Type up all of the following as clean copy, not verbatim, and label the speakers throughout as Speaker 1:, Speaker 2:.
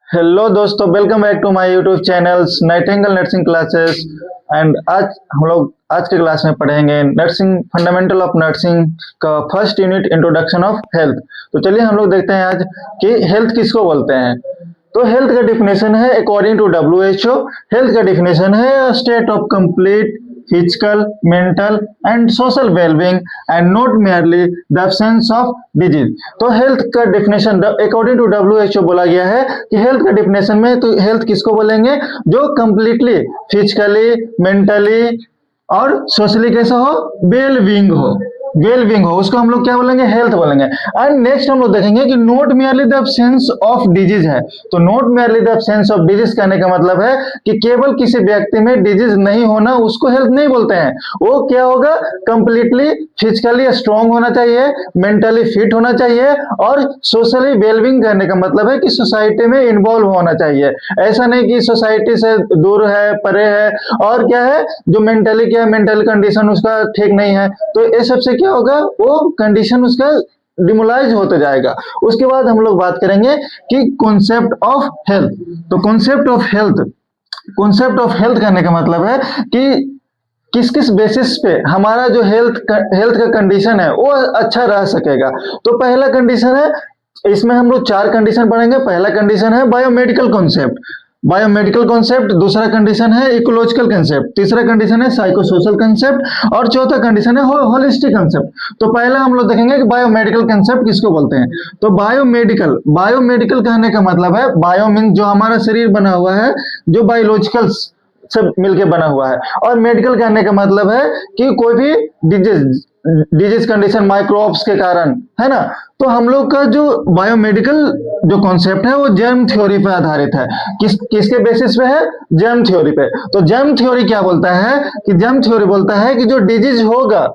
Speaker 1: Hello दोस्तों, welcome back to my YouTube channels Nightingale Nursing Classes. And आज के class में पढ़ेंगे नर्सिंग फंडामेंटल ऑफ नर्सिंग का first unit introduction of health. तो चलिए हम लोग देखते हैं आज कि हेल्थ किसको बोलते हैं। तो हेल्थ का डिफिनेशन है अकॉर्डिंग टू WHO। हेल्थ का डिफिनेशन है state of complete physical, mental and social wellbeing and not merely the absence of disease. तो हेल्थ का डिफिनेशन अकॉर्डिंग टू WHO बोला गया है कि हेल्थ का डिफिनेशन में तो हेल्थ किसको बोलेंगे, जो कंप्लीटली फिजिकली, मेंटली और सोशली कैसा हो, वेलबींग हो, उसको हम लोग क्या बोलेंगे, हेल्थ बोलेंगे। एंड नेक्स्ट हम लोग देखेंगे कि not merely the absence of disease है। तो not merely the absence of disease कहने का मतलब है कि केवल किसी व्यक्ति में डिजीज नहीं होना उसको हेल्थ नहीं बोलते हैं। वो क्या होगा, कंप्लीटली फिजिकली स्ट्रांग होना चाहिए, मेंटली फिट होना चाहिए और सोशली वेलबींग करने का मतलब है कि सोसाइटी में इन्वॉल्व होना चाहिए। ऐसा नहीं कि सोसाइटी से दूर है, परे है और क्या है, जो मेंटली क्या है, मेंटल कंडीशन उसका ठीक नहीं है, तो ये सबसे क्या होगा, वो कंडीशन उसका डिमोलाइज होते जाएगा। उसके बाद हम लोग बात करेंगे कि कॉन्सेप्ट ऑफ हेल्थ। तो कॉन्सेप्ट ऑफ हेल्थ कहने का मतलब है कि किस किस बेसिस पे हमारा जो हेल्थ का कंडीशन है वो अच्छा रह सकेगा। तो पहला कंडीशन है, इसमें हम लोग 4 कंडीशन पढ़ेंगे। पहला कंडीशन है बायोमेडिकल कॉन्सेप्ट, दूसरा कंडीशन है इकोलॉजिकल कॉन्सेप्ट, तीसरा कंडीशन है साइकोसोशल कॉन्सेप्ट और चौथा कंडीशन है होलिस्टिक कॉन्सेप्ट। तो पहला हम लोग देखेंगे कि बायोमेडिकल कॉन्सेप्ट किसको बोलते हैं। तो बायोमेडिकल कहने का मतलब है, बायो मीन जो हमारा शरीर बना हुआ है, जो बायोलॉजिकल सब मिलके बना हुआ है, और मेडिकल कहने का मतलब है कि कोई भी डिजीज कंडीशन माइक्रोब्स के कारण, है ना। तो हम लोग का जो बायोमेडिकल जो कॉन्सेप्ट है वो जर्म थ्योरी पे आधारित है। किसके बेसिस पे है, जर्म थ्योरी पे। तो जर्म थ्योरी क्या बोलता है कि जर्म थ्योरी बोलता है कि जो डिजीज होगा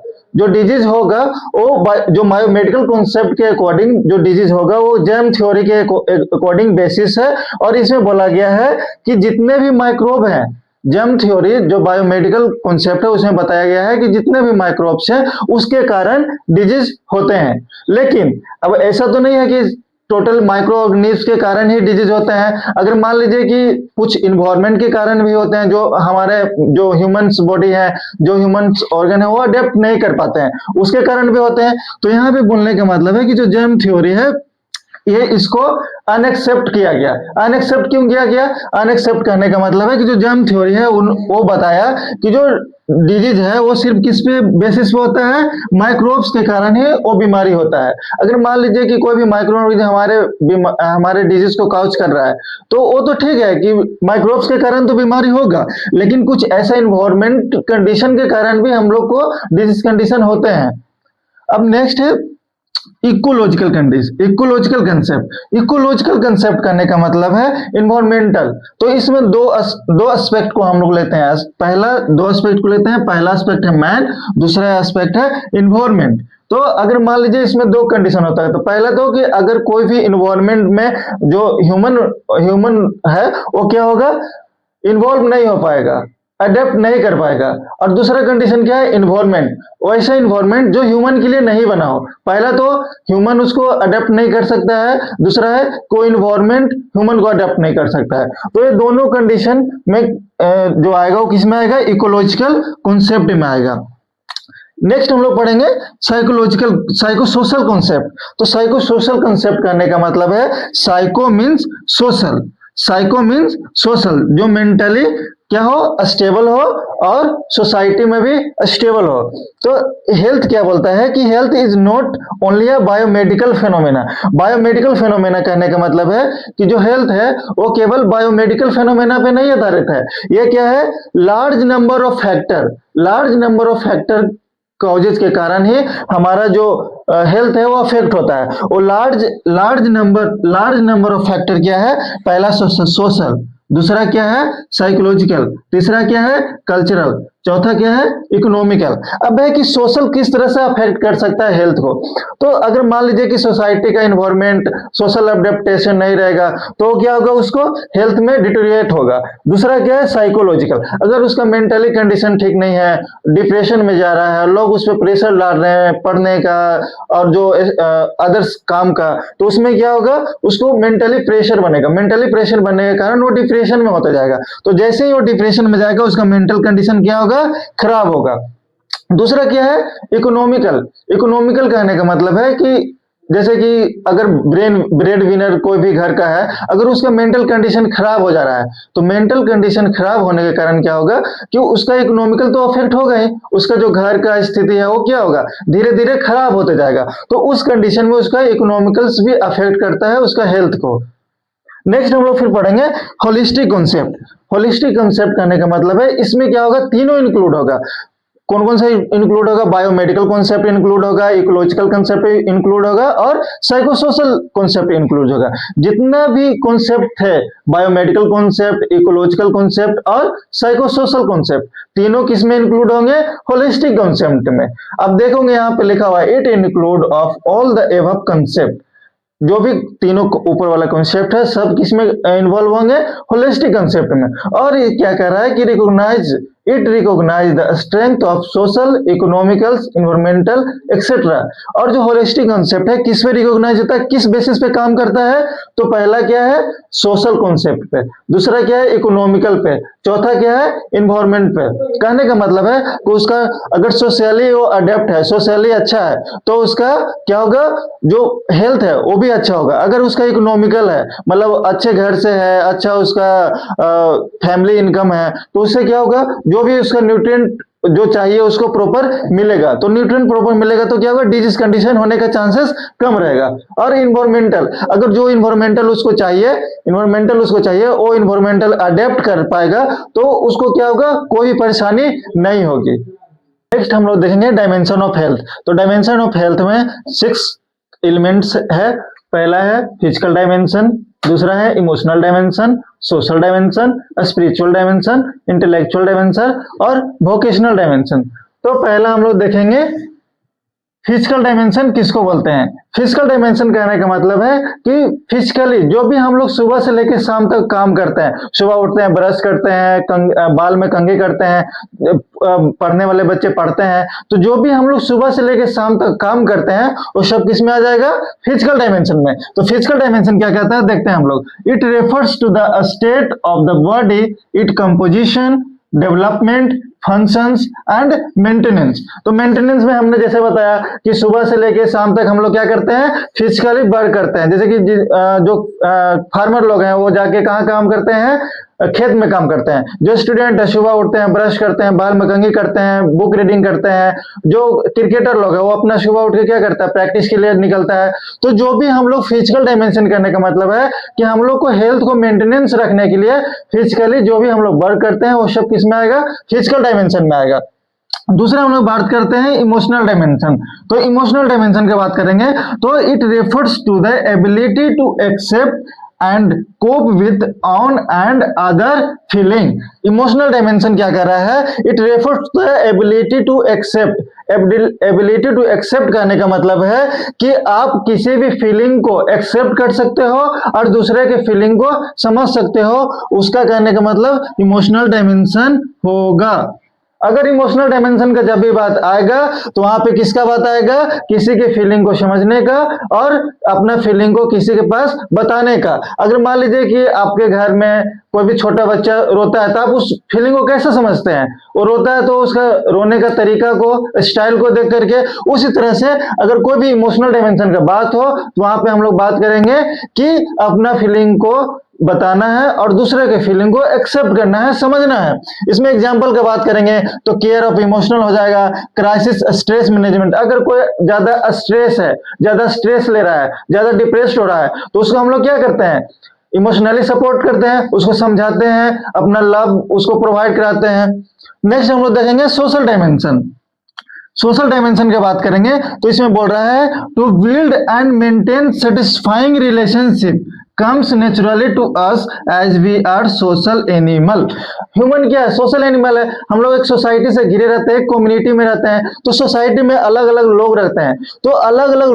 Speaker 1: वो जो बायोमेडिकल कॉन्सेप्ट के अकॉर्डिंग जो डिजीज होगा वो जर्म थ्योरी के अकॉर्डिंग बेसिस है। और इसमें बोला गया है कि जितने भी माइक्रोब हैं, जर्म थ्योरी जो बायोमेडिकल कॉन्सेप्ट है उसमें बताया गया है कि जितने भी माइक्रोब्स हैं उसके कारण डिजीज होते हैं। लेकिन अब ऐसा तो नहीं है कि टोटल माइक्रो ऑर्गेनिज्म के कारण ही डिजीज होते हैं। अगर मान लीजिए कि कुछ इन्वायरमेंट के कारण भी होते हैं, जो हमारे जो ह्यूमंस बॉडी है, जो ह्यूमंस ऑर्गन है वो अडेप्ट नहीं कर पाते हैं, उसके कारण भी होते हैं। तो यहाँ पे बोलने का मतलब है कि जो जर्म थ्योरी है ये इसको अनएक्सेप्ट किया गया। अनएक्सेप्ट क्यों किया गया, अनएक्सेप्ट करने का मतलब है कि जो जर्म थ्योरी है वो बताया कि जो डिजीज है वो सिर्फ किस पे बेसिस पे होता है, माइक्रोब्स के कारण ही वो बीमारी होता है। अगर मान लीजिए कि कोई भी माइक्रोब हमारे डिजीज को काउज कर रहा है, तो वो तो ठीक है कि माइक्रोब्स के कारण तो बीमारी होगा, लेकिन कुछ ऐसा इन्वायरमेंट कंडीशन के कारण भी हम लोग को डिजीज कंडीशन होते हैं। अब नेक्स्ट है इकोलॉजिकल कंसेप्ट करने का मतलब है इन्वायरमेंटल। तो इसमें दो एस्पेक्ट को हम लोग लेते हैं। दो एस्पेक्ट को लेते हैं। पहला एस्पेक्ट है मैन, दूसरा एस्पेक्ट है इन्वायरमेंट। तो अगर मान लीजिए इसमें 2 कंडीशन होता है। तो पहला तो कि अगर कोई भी इन्वायरमेंट में जो ह्यूमन है वो क्या होगा, इन्वॉल्व नहीं हो पाएगा, अडेप्ट नहीं कर पाएगा। और दूसरा कंडीशन क्या है, इन्वायरमेंट, वैसा इन्वायरमेंट जो ह्यूमन के लिए नहीं बना हो। पहला तो ह्यूमन उसको अडेप्ट नहीं कर सकता है, दूसरा है कोई इन्वायरमेंट ह्यूमन को अडेप्ट नहीं कर सकता है। तो ये दोनों कंडीशन में जो आएगा वो किस में आएगा, इकोलॉजिकल कॉन्सेप्ट में आएगा। नेक्स्ट हम लोग पढ़ेंगे साइकोसोशल कॉन्सेप्ट। तो साइकोसोशल कॉन्सेप्ट करने का मतलब है साइको मीन्स सोशल, जो मेंटली क्या हो, स्टेबल हो और सोसाइटी में भी स्टेबल हो। तो हेल्थ क्या बोलता है कि health is not only a biomedical phenomena कहने का मतलब है कि जो हेल्थ है वो केवल बायोमेडिकल फेनोमेना पे नहीं आधारित है। ये क्या है, large number of factor causes के कारण ही हमारा जो हेल्थ है वो अफेक्ट होता है। वो लार्ज नंबर ऑफ फैक्टर क्या है, पहला सोशल, दूसरा क्या है साइकोलॉजिकल, तीसरा क्या है कल्चरल, चौथा क्या है, इकोनॉमिकल। अब है कि सोशल किस तरह से अफेक्ट कर सकता है हेल्थ को। तो अगर मान लीजिए कि सोसाइटी का इन्वायरमेंट, सोशल अडेप्टेशन नहीं रहेगा तो क्या होगा, उसको हेल्थ में डिटोरिएट होगा। दूसरा क्या है, साइकोलॉजिकल। अगर उसका मेंटली कंडीशन ठीक नहीं है, डिप्रेशन में जा रहा है, लोग उस पर प्रेशर डाल रहे हैं पढ़ने का और जो अदर्स काम का, तो उसमें क्या होगा, उसको मेंटली प्रेशर बनेगा। मेंटली प्रेशर बनने के कारण वो डिप्रेशन में होता जाएगा। तो जैसे ही वो डिप्रेशन में जाएगा उसका मेंटल कंडीशन क्या होगा, खराब होगा। दूसरा क्या है, इकोनॉमिकल। इकोनॉमिकल कहने का मतलब है कि जैसे कि अगर ब्रेड विनर कोई भी घर का है, अगर उसका मेंटल कंडीशन खराब हो जा रहा है, तो मेंटल कंडीशन खराब होने के कारण क्या होगा कि उसका इकोनॉमिकल तो अफेक्ट होगा ही, उसका जो घर का स्थिति है वो क्या होगा, धीरे धीरे खराब होते जाएगा। तो उस कंडीशन में उसका इकोनॉमिकल्स भी अफेक्ट करता है उसका हेल्थ को। नेक्स्ट हम लोग फिर पढ़ेंगे होलिस्टिक कॉन्सेप्ट। होलिस्टिक कॉन्सेप्ट कहने का मतलब है, इसमें क्या होगा, तीनों इंक्लूड होगा। कौन कौन सा इंक्लूड होगा, बायोमेडिकल कॉन्सेप्ट इंक्लूड होगा, इकोलॉजिकल कॉन्सेप्ट इंक्लूड होगा और साइकोसोशल कॉन्सेप्ट इंक्लूड होगा। जितना भी कॉन्सेप्ट है, बायोमेडिकल कॉन्सेप्ट, इकोलॉजिकल कॉन्सेप्ट और साइकोसोशल कॉन्सेप्ट, तीनों किस में इंक्लूड होंगे, होलिस्टिक कॉन्सेप्ट में। अब देखोगे यहाँ पे लिखा हुआ है, it include of all the above concept. जो भी तीनों ऊपर वाला कॉन्सेप्ट है सब किसमें इन्वॉल्व होंगे, होलिस्टिक कॉन्सेप्ट में। और ये क्या कह रहा है कि it recognise the strength of social, economical, environmental etcetera. और जो होलिस्टिक कॉन्सेप्ट है किस पे रिकॉग्नाइज होता है, किस बेसिस पे काम करता है, तो पहला क्या है, सोशल कॉन्सेप्ट पे। दूसरा क्या है, इकोनॉमिकल पे। चौथा क्या है, इन्वायरमेंट पे। कहने का मतलब है कि उसका अगर सोशली वो अडेप्ट है, सोशली अच्छा है, तो उसका क्या होगा, जो हेल्थ है वो भी अच्छा होगा। अगर उसका इकोनॉमिकल है, मतलब अच्छे घर से है, अच्छा उसका फैमिली इनकम है, तो उससे क्या होगा, जो भी उसका न्यूट्रिएंट जो चाहिए उसको प्रॉपर मिलेगा। तो न्यूट्रिएंट प्रॉपर मिलेगा तो क्या होगा, डिजीज कंडीशन होने का चांसेस कम रहेगा। और इन्वायरमेंटल, अगर जो इन्वायरमेंटल उसको चाहिए वो इन्वायरमेंटल अडेप्ट कर पाएगा तो उसको क्या होगा, कोई परेशानी नहीं होगी। नेक्स्ट हम लोग देखेंगे डायमेंशन ऑफ हेल्थ। तो डायमेंशन ऑफ हेल्थ में 6 एलिमेंट्स है। पहला है फिजिकल डायमेंशन, दूसरा है emotional dimension, social dimension, spiritual dimension, intellectual dimension और वोकेशनल डायमेंशन। तो पहला हम लोग देखेंगे फिजिकल डायमेंशन किसको बोलते हैं। फिजिकल डायमेंशन कहने का मतलब है कि फिजिकली जो भी हम लोग सुबह से लेकर शाम तक काम करते हैं, सुबह उठते हैं, ब्रश करते हैं, बाल में कंघी करते हैं, पढ़ने वाले बच्चे पढ़ते हैं, तो जो भी हम लोग सुबह से लेकर शाम तक काम करते हैं वो सब किस में आ जाएगा, फिजिकल डायमेंशन में। तो फिजिकल डायमेंशन क्या कहता है, देखते हैं हम लोग। It refers to the state of the body, it composition, development, functions and maintenance. तो मेंटेनेंस में हमने जैसे बताया कि सुबह से लेके शाम तक हम लोग क्या करते हैं, फिजिकली वर्क करते हैं। जैसे कि जो फार्मर लोग हैं वो जाके कहाँ काम करते हैं, खेत में काम करते हैं। जो स्टूडेंट है सुबह उठते हैं, ब्रश करते हैं, बाल में कंघी करते हैं, बुक रीडिंग करते हैं। जो क्रिकेटर लोग है वो अपना सुबह उठ के क्या करता है, प्रैक्टिस के लिए निकलता है। तो जो भी हम लोग फिजिकल डायमेंशन करने का मतलब है कि हम लोग को हेल्थ को मेंटेनेंस रखने के लिए फिजिकली जो भी हम लोग वर्क करते हैं वो सब किस में आएगा, फिजिकल डायमेंशन में आएगा। दूसरा हम लोग बात करते हैं इमोशनल डायमेंशन। तो इमोशनल डायमेंशन की बात करेंगे तो it refers to the ability to accept and cope with own and other feeling. Emotional dimension क्या कर रहा है, it refers to the ability to accept. Ability to accept करने का मतलब है कि आप किसी भी फीलिंग को एक्सेप्ट कर सकते हो और दूसरे के फीलिंग को समझ सकते हो, उसका कहने का मतलब इमोशनल डायमेंशन होगा। अगर इमोशनल डायमेंशन का जब भी बात आएगा तो वहां पे किसका बात आएगा, किसी के फीलिंग को समझने का और अपना फीलिंग को किसी के पास बताने का। अगर मान लीजिए कि आपके घर में कोई भी छोटा बच्चा रोता है तो आप उस फीलिंग को कैसे समझते हैं, वो रोता है तो उसका रोने का तरीका को, स्टाइल को देख करके, उसी तरह से अगर कोई भी इमोशनल डायमेंशन का बात हो तो वहां पे हम लोग बात करेंगे कि अपना फीलिंग को बताना है और दूसरे के फीलिंग को एक्सेप्ट करना है, समझना है। इसमें एग्जांपल का बात करेंगे तो केयर ऑफ इमोशनल हो जाएगा, क्राइसिस स्ट्रेस मैनेजमेंट। अगर कोई ज्यादा स्ट्रेस है, ज्यादा स्ट्रेस ले रहा है, ज्यादा डिप्रेस्ड हो रहा है तो उसको हम लोग क्या करते हैं, इमोशनली सपोर्ट करते हैं, उसको समझाते हैं, अपना लव उसको प्रोवाइड कराते हैं। नेक्स्ट हम लोग देखेंगे सोशल डायमेंशन। सोशल डायमेंशन की बात करेंगे तो इसमें बोल रहा है to build and maintain satisfying relationship comes naturally to us as we are social animal। Human क्या है? सोशल एनिमल है। हम लोग एक सोसाइटी से घिरे रहते हैं, कम्युनिटी में रहते हैं, तो सोसाइटी में अलग अलग लोग रहते हैं, तो अलग अलग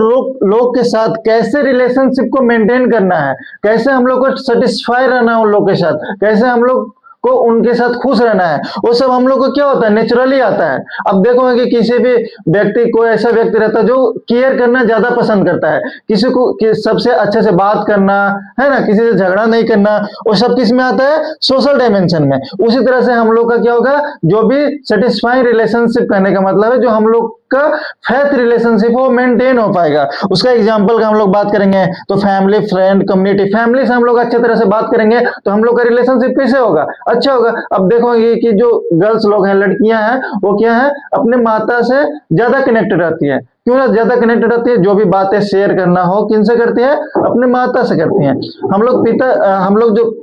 Speaker 1: लोग के साथ कैसे रिलेशनशिप को मेंटेन करना है, कैसे हम लोग को सेटिस्फाई रहना है उन लोग के साथ, कैसे हम लोग को उनके साथ खुश रहना है, वो सब हम लोग को क्या होता है? नेचुरली आता है। अब देखो कि किसी भी व्यक्ति, कोई ऐसा व्यक्ति रहता है जो केयर करना ज्यादा पसंद करता है, किसी को सबसे अच्छे से बात करना है ना, किसी से झगड़ा नहीं करना, वो सब किस में आता है? सोशल डायमेंशन में। उसी तरह से हम लोग का क्या होगा? जो भी सेटिस्फाइंग रिलेशनशिप करने का मतलब है, जो हम लोग का फेथ रिलेशनशिप वो मेंटेन हो पाएगा। उसका एग्जांपल का हम लोग बात करेंगे तो फैमिली, फ्रेंड, कम्युनिटी। फैमिली से हम लोग अच्छे तरह से बात करेंगे तो हम लोग का रिलेशनशिप कैसे होगा? अच्छा होगा। अब देखोगे कि जो गर्ल्स लोग हैं, लड़कियां हैं, वो क्या है? अपने माता से ज्यादा कनेक्टेड रहती है। क्यों ना ज्यादा कनेक्टेड रहती है? जो भी बातें शेयर करना हो किनसे करती है? अपने माता से करती है। हम लोग जो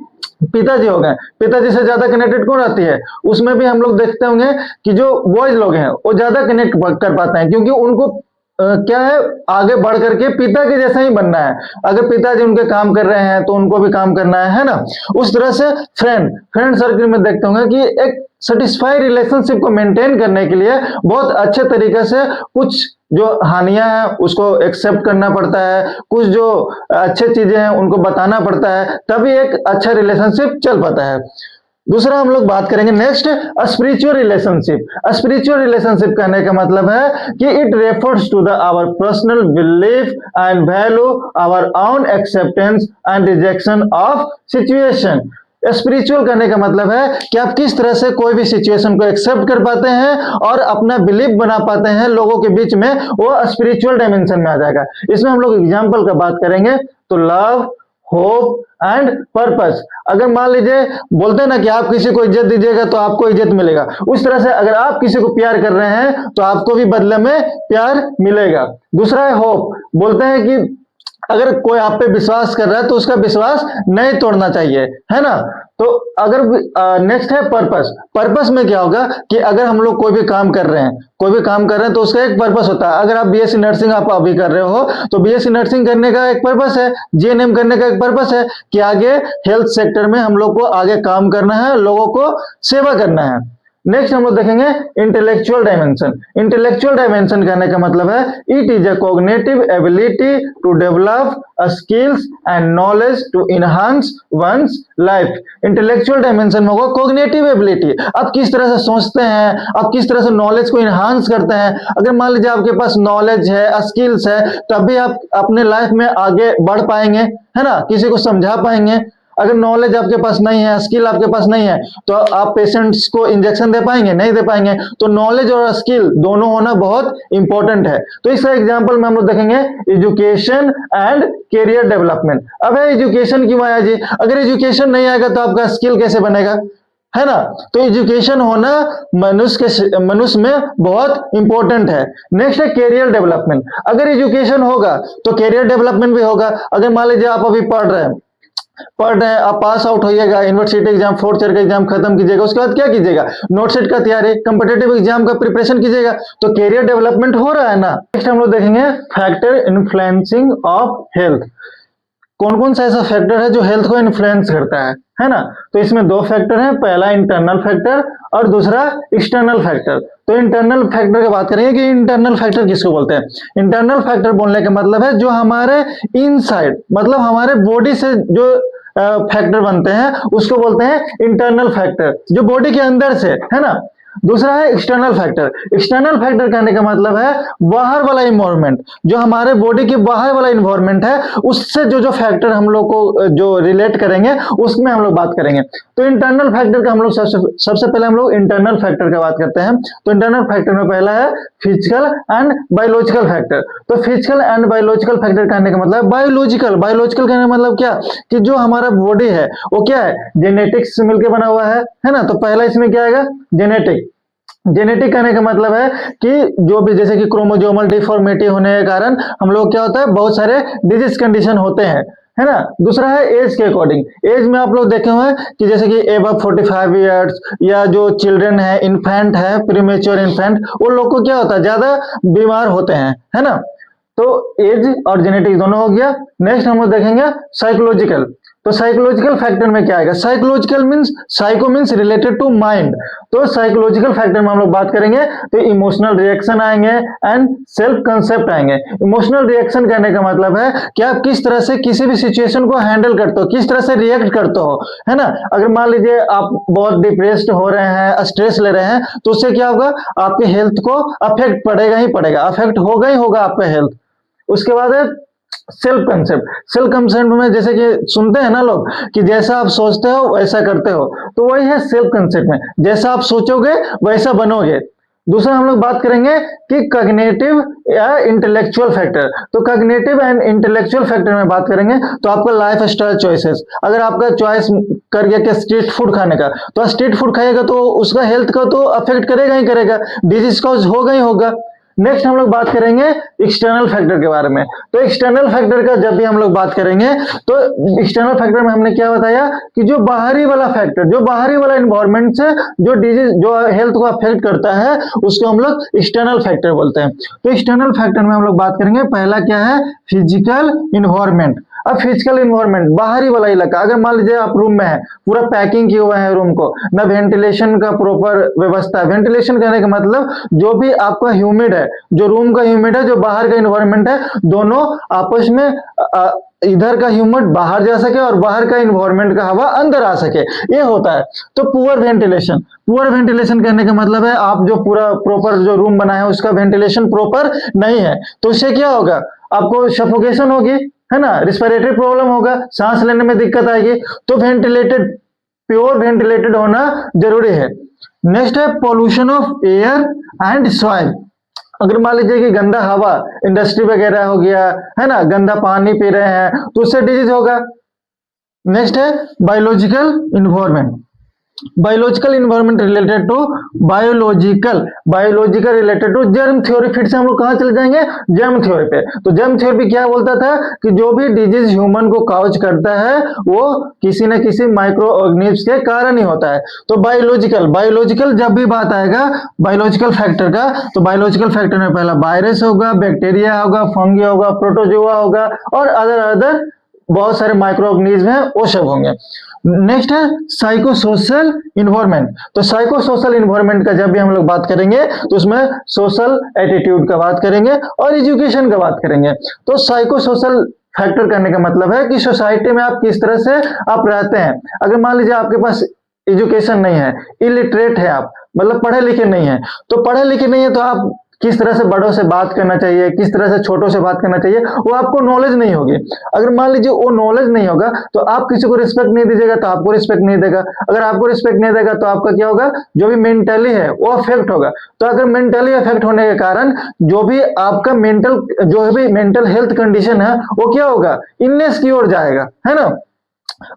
Speaker 1: पिताजी हो गए, पिताजी से ज्यादा कनेक्टेड कौन रहती है? उसमें भी हम लोग देखते होंगे कि जो बॉयज लोग हैं वो ज्यादा कनेक्ट कर पाते हैं, क्योंकि उनको क्या है? आगे बढ़ करके पिता के जैसा ही बनना है। अगर पिताजी उनके काम कर रहे हैं तो उनको भी काम करना है ना। उस तरह से फ्रेंड सर्कल में देखते होंगे कि एक सेटिस्फाई रिलेशनशिप को मेंटेन करने के लिए बहुत अच्छे तरीके से कुछ जो हानियां हैं उसको एक्सेप्ट करना पड़ता है, कुछ जो अच्छे चीजें हैं उनको बताना पड़ता है, तभी एक अच्छा रिलेशनशिप चल पाता है। दूसरा हम लोग बात करेंगे next, spiritual relationship. Spiritual relationship कहने का मतलब है कि it refers to the our personal belief and value, our own acceptance and rejection of situation. Spiritual करने का मतलब है कि आप किस तरह से कोई भी सिचुएशन को एक्सेप्ट कर पाते हैं और अपना बिलीफ बना पाते हैं लोगों के बीच में, वो स्पिरिचुअल डायमेंशन में आ जाएगा। इसमें हम लोग एग्जांपल का बात करेंगे तो लव, होप एंड पर्पस। अगर मान लीजिए बोलते हैं ना कि आप किसी को इज्जत दीजिएगा तो आपको इज्जत मिलेगा, उस तरह से अगर आप किसी को प्यार कर रहे हैं तो आपको भी बदले में प्यार मिलेगा। दूसरा है होप। बोलते हैं कि अगर कोई आप पे विश्वास कर रहा है तो उसका विश्वास नहीं तोड़ना चाहिए, है ना। तो अगर नेक्स्ट है पर्पस। पर्पस में क्या होगा कि अगर हम लोग कोई भी काम कर रहे हैं तो उसका एक पर्पस होता है। अगर आप बीएससी नर्सिंग आप अभी कर रहे हो तो बीएससी नर्सिंग करने का एक पर्पस है, जीएनएम करने का एक पर्पस है कि आगे हेल्थ सेक्टर में हम लोग को आगे काम करना है, लोगों को सेवा करना है। नेक्स्ट हम लोग देखेंगे इंटेलेक्चुअल डायमेंशन। इंटेलेक्चुअल डायमेंशन कहने का मतलब है it is a cognitive ability to develop skills and knowledge to enhance one's life. Intellectual dimension में होगा कॉग्निटिव एबिलिटी। आप किस तरह से सोचते हैं, आप किस तरह से नॉलेज को इनहांस करते हैं। अगर मान लीजिए आपके पास नॉलेज है, स्किल्स है, तभी आप अपने लाइफ में आगे बढ़ पाएंगे, है ना, किसी को समझा पाएंगे। अगर नॉलेज आपके पास नहीं है, स्किल आपके पास नहीं है, तो आप पेशेंट्स को इंजेक्शन दे पाएंगे? नहीं दे पाएंगे। तो नॉलेज और स्किल दोनों होना बहुत इंपॉर्टेंट है। तो इसका एग्जांपल में हम लोग देखेंगे एजुकेशन एंड करियर डेवलपमेंट। अब है एजुकेशन क्यों आया जी? अगर एजुकेशन नहीं आएगा तो आपका स्किल कैसे बनेगा, है ना। तो एजुकेशन होना मनुष्य में बहुत इंपॉर्टेंट है। नेक्स्ट है करियर डेवलपमेंट। अगर एजुकेशन होगा तो करियर डेवलपमेंट भी होगा। अगर मान लीजिए आप अभी पढ़ रहे हैं, आप पास आउट होइएगा, यूनिवर्सिटी एग्जाम, फोर्थ ईयर का एग्जाम खत्म कीजिएगा, उसके बाद क्या कीजिएगा? नोट सेट का तैयारी, कॉम्पिटिटिव एग्जाम का प्रिपरेशन कीजिएगा, तो कैरियर डेवलपमेंट हो रहा है ना। नेक्स्ट हम लोग देखेंगे फैक्टर इन्फ्लुएंसिंग ऑफ हेल्थ। कौन कौन सा ऐसा फैक्टर है जो हेल्थ को इन्फ्लुएंस करता है ना। तो इसमें दो फैक्टर हैं, पहला इंटरनल फैक्टर और दूसरा एक्सटर्नल फैक्टर। तो इंटरनल फैक्टर की बात करेंगे कि इंटरनल फैक्टर किसको बोलते हैं। इंटरनल फैक्टर बोलने का मतलब है जो हमारे इनसाइड, मतलब हमारे बॉडी से जो फैक्टर बनते हैं उसको बोलते हैं इंटरनल फैक्टर, जो बॉडी के अंदर से, है ना। दूसरा है एक्सटर्नल फैक्टर। एक्सटर्नल फैक्टर कहने का मतलब है बाहर वाला इन्वायरमेंट, जो हमारे बॉडी के बाहर वाला इन्वायरमेंट है, उससे जो फैक्टर हम लोग को जो रिलेट करेंगे उसमें हम लोग बात करेंगे। तो इंटरनल फैक्टर का हम लोग सबसे पहले हम लोग इंटरनल फैक्टर का बात करते हैं। तो इंटरनल फैक्टर में पहला है फिजिकल एंड बायोलॉजिकल फैक्टर। तो फिजिकल एंड बायोलॉजिकल फैक्टर कहने का मतलब बायोलॉजिकल कहने का मतलब क्या कि जो हमारा बॉडी है वो क्या है, जेनेटिक्स से मिलकर बना हुआ है ना। तो पहला इसमें क्या आएगा, जेनेटिक कहने का मतलब है कि जो भी जैसे कि क्रोमोसोमल डिफॉर्मिटी होने के कारण हम लोग क्या होता है, बहुत सारे डिजीज कंडीशन होते हैं, है ना। दूसरा है एज के अकॉर्डिंग। एज में आप लोग देखे हुए हैं कि जैसे कि एबव 45 इयर्स या जो चिल्ड्रन है, इन्फेंट है, प्रीमेच्योर इन्फेंट, वो लोग को क्या होता है, ज्यादा बीमार होते हैं, है ना। तो एज और जेनेटिक दोनों हो गया। नेक्स्ट हम लोग देखेंगे साइकोलॉजिकल। तो साइकोलॉजिकल फैक्टर में क्या आएगा? Psychological means, psycho means related to mind. तो साइकोलॉजिकल फैक्टर में हम लोग बात करेंगे तो इमोशनल रिएक्शन आएंगे एंड सेल्फ कंसेप्ट आएंगे। इमोशनल रिएक्शन कहने का मतलब है कि आप किस तरह से किसी भी सिचुएशन को हैंडल करते हो, किस तरह से रिएक्ट करते हो, है ना। अगर मान लीजिए आप बहुत डिप्रेस्ड हो रहे हैं, स्ट्रेस ले रहे हैं, तो उससे क्या होगा? आपके हेल्थ को अफेक्ट पड़ेगा ही पड़ेगा, अफेक्ट होगा ही होगा आपका हेल्थ। उसके बाद है सेल्फ कंसेप्ट। सेल्फ कंसेप्ट में जैसे कि सुनते हैं ना लोग कि जैसा आप सोचते हो वैसा करते हो, तो वही है सेल्फ कंसेप्ट में, जैसा आप सोचोगे वैसा बनोगे। दूसरा हम लोग बात करेंगे कि कॉग्निटिव या इंटेलेक्चुअल फैक्टर। तो कॉग्निटिव एंड इंटेलेक्चुअल फैक्टर में बात करेंगे तो आपका लाइफ स्टाइल चॉइसेस। अगर आपका चॉइस कर गया कि स्ट्रीट फूड खाने का, तो स्ट्रीट फूड खाएगा तो उसका हेल्थ को तो अफेक्ट करेगा ही करेगा, डिजीज कॉज होगा ही होगा। नेक्स्ट हम लोग बात करेंगे एक्सटर्नल फैक्टर के बारे में। तो एक्सटर्नल फैक्टर का जब भी हम लोग बात करेंगे तो एक्सटर्नल फैक्टर में हमने क्या बताया कि जो बाहरी वाला फैक्टर, जो बाहरी वाला इन्वायरमेंट से जो डिजीज, जो हेल्थ को अफेक्ट करता है, उसको हम लोग एक्सटर्नल फैक्टर बोलते हैं। तो एक्सटर्नल फैक्टर में हम लोग बात करेंगे, पहला क्या है? Physical environment. अब फिजिकल इन्वायरमेंट, बाहरी वाला इलाका। अगर मान लीजिए आप रूम में है, पूरा पैकिंग किए हुए हैं रूम को, ना वेंटिलेशन का प्रॉपर व्यवस्था। वेंटिलेशन कहने का मतलब जो भी आपका ह्यूमिड है, जो रूम का ह्यूमिड है, जो बाहर का इन्वायरमेंट है, दोनों आपस में इधर का ह्यूमिड बाहर जा सके और बाहर का इन्वायरमेंट का हवा अंदर आ सके, ये होता है। तो पुअर वेंटिलेशन। पुअर वेंटिलेशन कहने का मतलब है आप जो पूरा प्रॉपर जो रूम बना है उसका वेंटिलेशन प्रॉपर नहीं है, तो उससे क्या होगा? आपको सफोकेशन होगी, है ना, रिस्पिरेटरी प्रॉब्लम होगा, सांस लेने में दिक्कत आएगी। तो वेंटिलेटेड, प्योर वेंटिलेटेड होना जरूरी है। नेक्स्ट है pollution of air and soil. अगर मान लीजिए कि गंदा हवा, इंडस्ट्री वगैरह हो गया, है ना, गंदा पानी पी रहे हैं, तो उससे डिजीज होगा। नेक्स्ट है biological environment. Biological environment related to biological related to germ theory. फिर से हम लोग कहां चले जाएंगे? जर्म थ्योरी पे। तो जर्म थ्योरी क्या बोलता था कि जो भी डिजीज ह्यूमन को काउज करता है वो किसी न किसी माइक्रो ऑर्गेनिज्म के कारण ही होता है। तो बायोलॉजिकल जब भी बात आएगा बायोलॉजिकल फैक्टर का, तो बायोलॉजिकल फैक्टर में पहला वायरस होगा, बैक्टीरिया होगा, फंगी होगा, प्रोटोजोआ होगा और अदर बहुत सारे माइक्रो ऑर्गेनिज्म हैं, वो सब होंगे। नेक्स्ट है साइकोसोशल इन्वायरमेंट। तो साइकोसोशल इन्वायरमेंट का जब भी हम लोग बात करेंगे तो उसमें सोशल एटीट्यूड का बात करेंगे और एजुकेशन का बात करेंगे। तो साइकोसोशल फैक्टर करने का मतलब है कि सोसाइटी में आप किस तरह से आप रहते हैं। अगर मान लीजिए आपके पास एजुकेशन नहीं है, इलिटरेट है आप, मतलब पढ़े लिखे नहीं है, तो पढ़े लिखे नहीं है तो आप किस तरह से बड़ों से बात करना चाहिए, किस तरह से छोटों से बात करना चाहिए, वो आपको नॉलेज नहीं होगी। अगर मान लीजिए वो नॉलेज नहीं होगा तो आप किसी को रिस्पेक्ट नहीं दीजिएगा तो आपको रिस्पेक्ट नहीं देगा। अगर आपको रिस्पेक्ट नहीं देगा तो आपका क्या होगा? जो भी मेंटली है वो अफेक्ट होगा। तो अगर मेंटली अफेक्ट होने के कारण जो भी आपका मेंटल हेल्थ कंडीशन है वो क्या होगा? इलनेस की ओर जाएगा, है ना।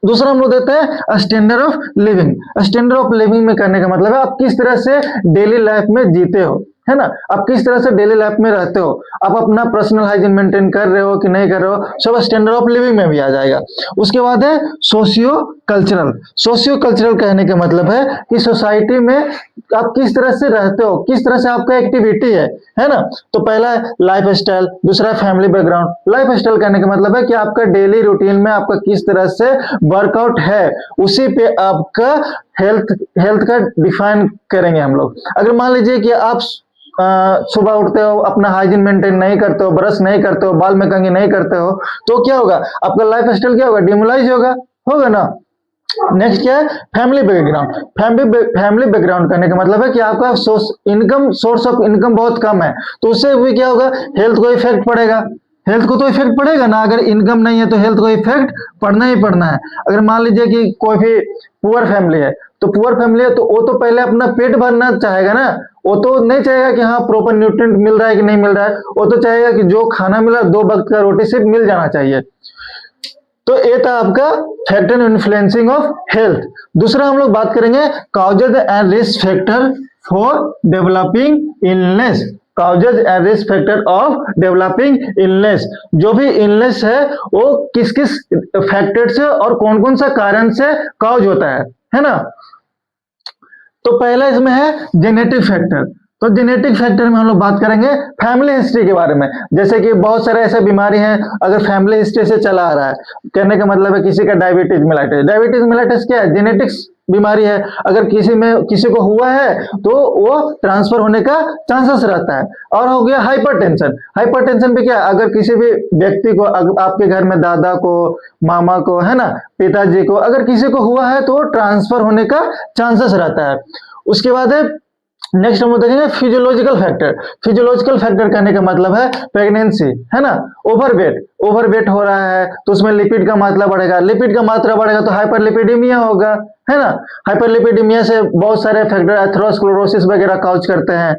Speaker 1: दूसरा हम लोग देते हैं standard of living. Standard of living में करने का मतलब है आप किस तरह से डेली लाइफ में जीते हो, है ना, आप किस तरह से डेली लाइफ में रहते हो, आप अपना पर्सनल हाइजीन मेंटेन कर रहे हो कि नहीं कर रहे हो, सब स्टैंडर्ड ऑफ लिविंग में भी आ जाएगा। उसके बाद है सोशियो कल्चरल। सोशियो कल्चरल कहने का मतलब है कि सोसाइटी में आप किस तरह से रहते हो, किस तरह से आपका एक्टिविटी है ना। तो पहला है लाइफ स्टाइल, दूसरा है फैमिली बैकग्राउंड। लाइफ स्टाइल कहने का मतलब है कि आपका डेली रूटीन में आपका किस तरह से वर्कआउट है, उसी पे आपका हेल्थ का डिफाइन करेंगे हम लोग। अगर मान लीजिए कि आप सुबह उठते हो, अपना हाइजीन मेंटेन नहीं करते हो, ब्रश नहीं करते हो, बाल में कंघी नहीं करते हो, तो क्या होगा? आपका लाइफ स्टाइल क्या होगा? डिमोलाइज होगा ना। नेक्स्ट क्या है? Family background. फैमिली बैकग्राउंड करने का मतलब है कि आपका सोर्स ऑफ इनकम बहुत कम है, तो उससे भी क्या होगा? हेल्थ को इफेक्ट पड़ेगा। हेल्थ को तो इफेक्ट पड़ेगा ना, अगर इनकम नहीं है तो हेल्थ को इफेक्ट पड़ना ही पड़ना है। अगर मान लीजिए कि कोई भी पुअर फैमिली है, तो पुअर फैमिली है तो वो तो पहले अपना पेट भरना चाहेगा ना, वो तो नहीं चाहेगा कि हाँ प्रॉपर न्यूट्रिएंट मिल रहा है कि नहीं मिल रहा है, वो तो चाहेगा कि जो खाना मिला 2 वक्त का रोटी सिर्फ मिल जाना चाहिए। तो ये था आपका फैक्टर इन्फ्लुएंसिंग ऑफ हेल्थ। दूसरा हम लोग बात करेंगे causes and risk factor for developing illness. Causes and risk factor of developing illness. जो भी इलनेस है वो किस किस फैक्टर से और कौन कौन सा कारण से कॉज होता है ना। तो पहला इसमें है जेनेटिक फैक्टर। तो जेनेटिक फैक्टर में हम लोग बात करेंगे फैमिली हिस्ट्री के बारे में। जैसे कि बहुत सारे ऐसे बीमारी हैं, अगर फैमिली हिस्ट्री से चला आ रहा है, कहने का मतलब है किसी का डायबिटीज मेलाइटिस। डायबिटीज मेलाइटिस क्या है? जेनेटिक्स बीमारी है। अगर किसी को हुआ है तो वो ट्रांसफर होने का चांसेस रहता है। और हो गया हाइपरटेंशन। हाइपरटेंशन भी क्या है? अगर किसी भी व्यक्ति को, आपके घर में दादा को, मामा को, है ना, पिताजी को, अगर किसी को हुआ है तो ट्रांसफर होने का चांसेस रहता है। उसके बाद है नेक्स्ट हम देखेंगे फिजियोलॉजिकल फैक्टर। फिजियोलॉजिकल फैक्टर कहने का मतलब है प्रेगनेंसी, है ना, ओवरवेट हो रहा है तो उसमें लिपिड का मात्रा बढ़ेगा, लिपिड का मात्रा बढ़ेगा तो हाइपरलिपिडेमिया होगा, है ना। हाइपरलिपिडेमिया से बहुत सारे फैक्टर एथेरोस्क्लेरोसिस वगैरह काउज करते हैं।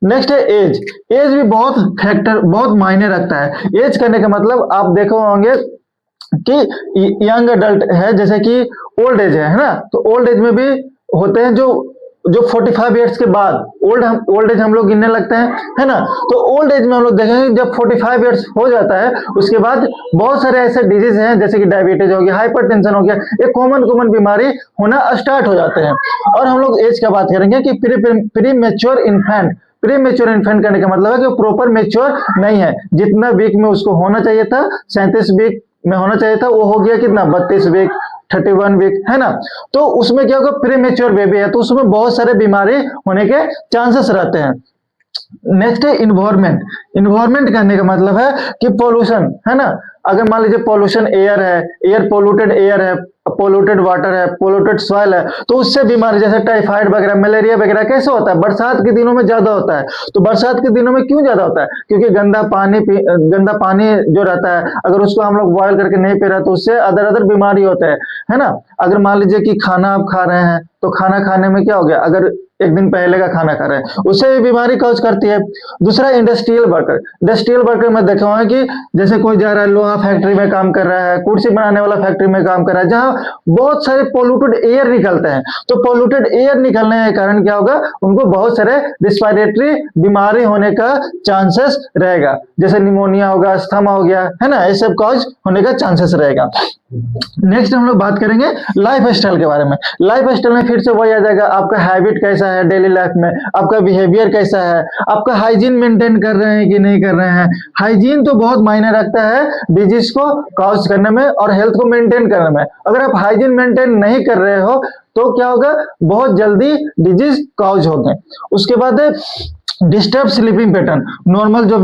Speaker 1: नेक्स्ट है एज। एज भी बहुत मायने रखता है। एज करने का मतलब आप देखो होंगे कि यंग अडल्ट है, जैसे कि ओल्ड एज है ना, तो ओल्ड एज में भी होते हैं जो 45 ईयर्स के बाद ओल्ड एज हम लोग गिनने लगते हैं, है ना। तो ओल्ड एज में हम लोग देखेंगे जब 45 ईयर्स हो जाता है उसके बाद बहुत सारे ऐसे डिजीज हैं जैसे कि डायबिटीज हो गया, हाइपरटेंशन हो गया, ये कॉमन बीमारी होना स्टार्ट हो जाते हैं। और हम लोग एज का बात करेंगे कि pre mature infant. Pre mature infant करने का मतलब है कि प्रॉपर मेच्योर नहीं है। जितना वीक में उसको होना चाहिए था, 37 वीक में होना चाहिए था, वो हो गया कितना, 32 वीक, 31 वीक, है ना। तो उसमें क्या होगा, प्री मेच्योर बेबी है तो उसमें बहुत सारे बीमारी होने के चांसेस रहते हैं। नेक्स्ट है इन्वायरमेंट। इन्वायरमेंट कहने का मतलब है कि पोल्यूशन, है ना। अगर मान लीजिए पोल्यूशन एयर है, पोल्यूटेड एयर है, पोल्यूटेड वाटर है, पोल्यूटेड सॉइल है, तो उससे बीमारी जैसे टाइफाइड वगैरह, मलेरिया वगैरह कैसे होता है? बरसात के दिनों में ज्यादा होता है। तो बरसात के दिनों में क्यों ज्यादा होता है? क्योंकि गंदा पानी जो रहता है, अगर उसको हम लोग बॉयल करके नहीं पी रहे तो उससे अदर बीमारी होते हैं, है ना। अगर मान लीजिए कि खाना आप खा रहे हैं तो खाना खाने में क्या हो गया, अगर एक दिन पहले का खाना खा रहे हैं उससे भी बीमारी कॉज करती है। दूसरा इंडस्ट्रियल वर्कर। इंडस्ट्रियल वर्कर में देखा हुआ है कि जैसे कोई जा रहा है, लोहा फैक्ट्री में काम कर रहा है, कुर्सी बनाने वाला फैक्ट्री में काम कर रहा है, जहां बहुत सारे पोल्यूटेड एयर निकलते हैं। तो पोल्यूटेड एयर निकलने के कारण क्या होगा, उनको बहुत सारे रिस्पिरेटरी बीमारी होने का चांसेस रहेगा, जैसे निमोनिया होगा, अस्थमा हो गया, है ना, ये सब कॉज होने का चांसेस रहेगा। नेक्स्ट हम लोग बात करेंगे लाइफ स्टाइल के बारे में। लाइफ स्टाइल में फिर से वही आ जाएगा, आपका हैबिट कैसा है डेली लाइफ में, आपका बिहेवियर कैसा है, आपका हाइजीन मेंटेन कर रहे हैं कि नहीं कर रहे हैं। हाइजीन तो बहुत मायने रखता है डिजीज को कॉज करने में और हेल्थ को मेंटेन करने में। अगर आप हाइजीन मेंटेन नहीं कर रहे हो तो क्या होगा, बहुत जल्दी डिजीज कॉज होंगे। उसके बाद डिस्टर्ब स्लीपिंग पैटर्न। नॉर्मल जो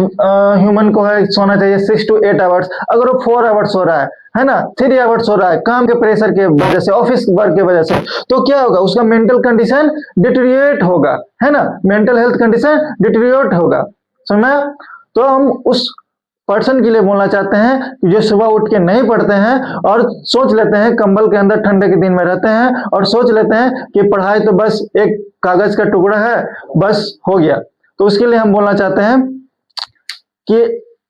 Speaker 1: ह्यूमन को है सोना चाहिए 6 to 8 आवर्स, अगर वो 4 आवर्स सो रहा है ना, 3 आवर्स सो रहा है काम के प्रेशर के वजह से, ऑफिस वर्क के वजह से, तो क्या होगा, उसका मेंटल कंडीशन डिटेरियोरेट होगा, है ना, मेंटल हेल्थ कंडीशन डिटेरियोरेट होगा। समझ? तो हम उस पर्सन के लिए बोलना चाहते हैं कि जो सुबह उठ के नहीं पढ़ते हैं और सोच लेते हैं कंबल के अंदर ठंडे के दिन में रहते हैं और सोच लेते हैं कि पढ़ाई तो बस एक कागज का टुकड़ा है, बस हो गया, तो उसके लिए हम बोलना चाहते हैं कि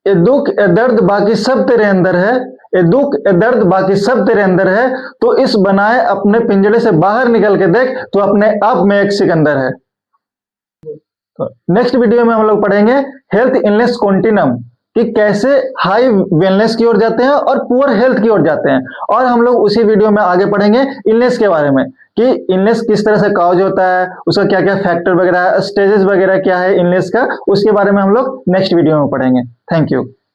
Speaker 1: ये दुख ये दर्द बाकी सब तेरे अंदर है, ये दुख ये दर्द बाकी सब तेरे अंदर है, तो इस बनाए अपने पिंजरे से बाहर निकल के देख, तो अपने आप में एक सिकंदर है। तो नेक्स्ट वीडियो में हम लोग पढ़ेंगे हेल्थ इलनेस कॉन्टिनम, कि कैसे हाई वेलनेस की ओर जाते हैं और पुअर हेल्थ की ओर जाते हैं। और हम लोग उसी वीडियो में आगे पढ़ेंगे इलनेस के बारे में, कि इलनेस किस तरह से कॉज होता है, उसका क्या क्या फैक्टर वगैरह, स्टेजेस वगैरह क्या है इलनेस का, उसके बारे में हम लोग नेक्स्ट वीडियो में पढ़ेंगे। Thank you.